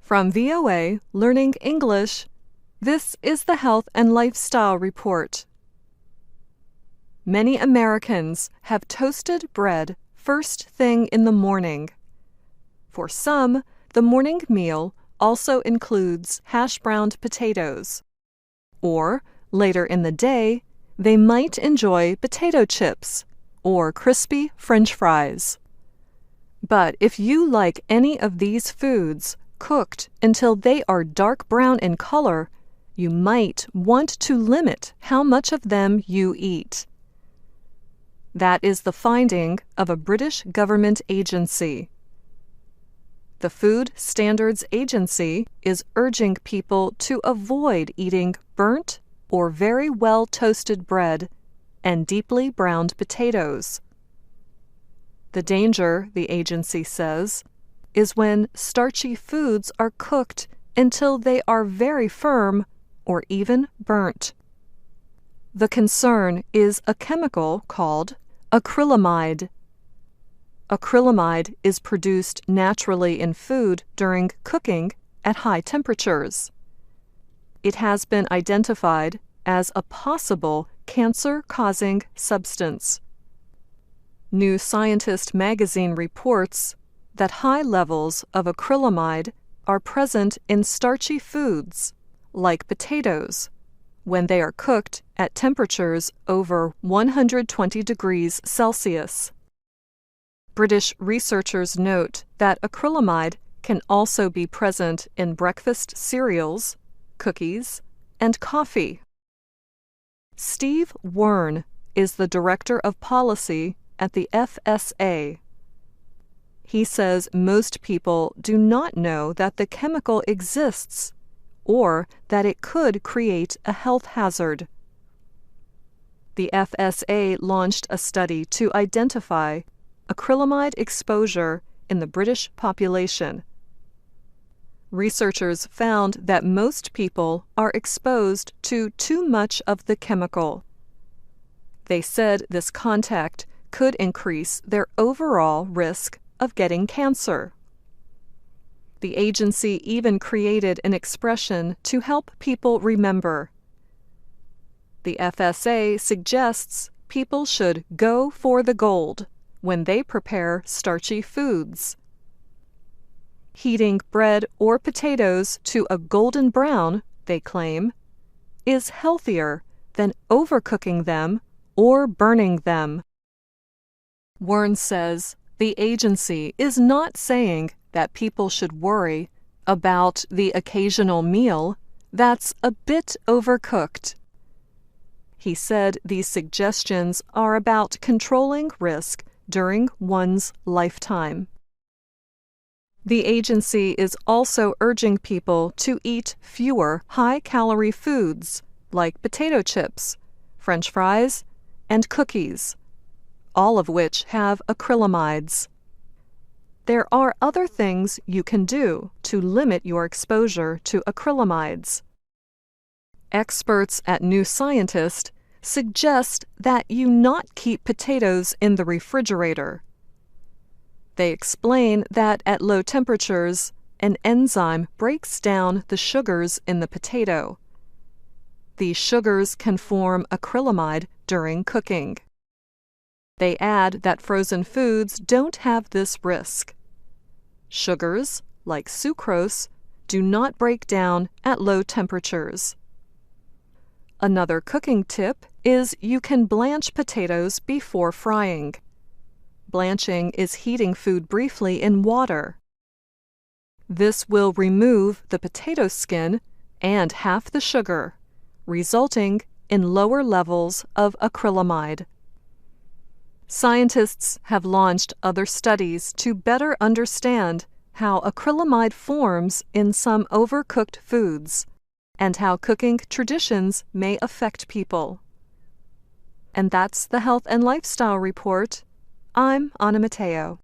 From VOA Learning English, this is the Health and Lifestyle Report. Many Americans have toasted bread first thing in the morning. For some, the morning meal also includes hash-browned potatoes. Or, later in the day, they might enjoy potato chips or crispy French fries. But if you like any of these foods cooked until they are dark brown in color, you might want to limit how much of them you eat. That is the finding of a British government agency. The Food Standards Agency is urging people to avoid eating burnt or very well toasted bread and deeply browned potatoes. The danger, the agency says, is when starchy foods are cooked until they are very firm or even burnt. The concern is a chemical called acrylamide. Acrylamide is produced naturally in food during cooking at high temperatures. It has been identified as a possible cancer-causing substance. New Scientist magazine reports that high levels of acrylamide are present in starchy foods, like potatoes, when they are cooked at temperatures over 120 degrees Celsius. British researchers note that acrylamide can also be present in breakfast cereals, cookies, and coffee. Steve Wern is the Director of Policy at the FSA. He says most people do not know that the chemical exists or that it could create a health hazard. The FSA launched a study to identify acrylamide exposure in the British population. Researchers found that most people are exposed to too much of the chemical. They said this contact could increase their overall risk of getting cancer. The agency even created an expression to help people remember. The FSA suggests people should go for the gold when they prepare starchy foods. Heating bread or potatoes to a golden brown, they claim, is healthier than overcooking them or burning them. Wern says the agency is not saying that people should worry about the occasional meal that's a bit overcooked. He said these suggestions are about controlling risk during one's lifetime. The agency is also urging people to eat fewer high-calorie foods like potato chips, French fries, and cookies, all of which have acrylamides. There are other things you can do to limit your exposure to acrylamides. Experts at New Scientist suggest that you not keep potatoes in the refrigerator. They explain that at low temperatures, an enzyme breaks down the sugars in the potato. These sugars can form acrylamide during cooking. They add that frozen foods don't have this risk. Sugars, like sucrose, do not break down at low temperatures. Another cooking tip is you can blanch potatoes before frying. Blanching is heating food briefly in water. This will remove the potato skin and half the sugar, resulting in lower levels of acrylamide. Scientists have launched other studies to better understand how acrylamide forms in some overcooked foods and how cooking traditions may affect people. And that's the Health and Lifestyle Report. I'm Anna Matteo.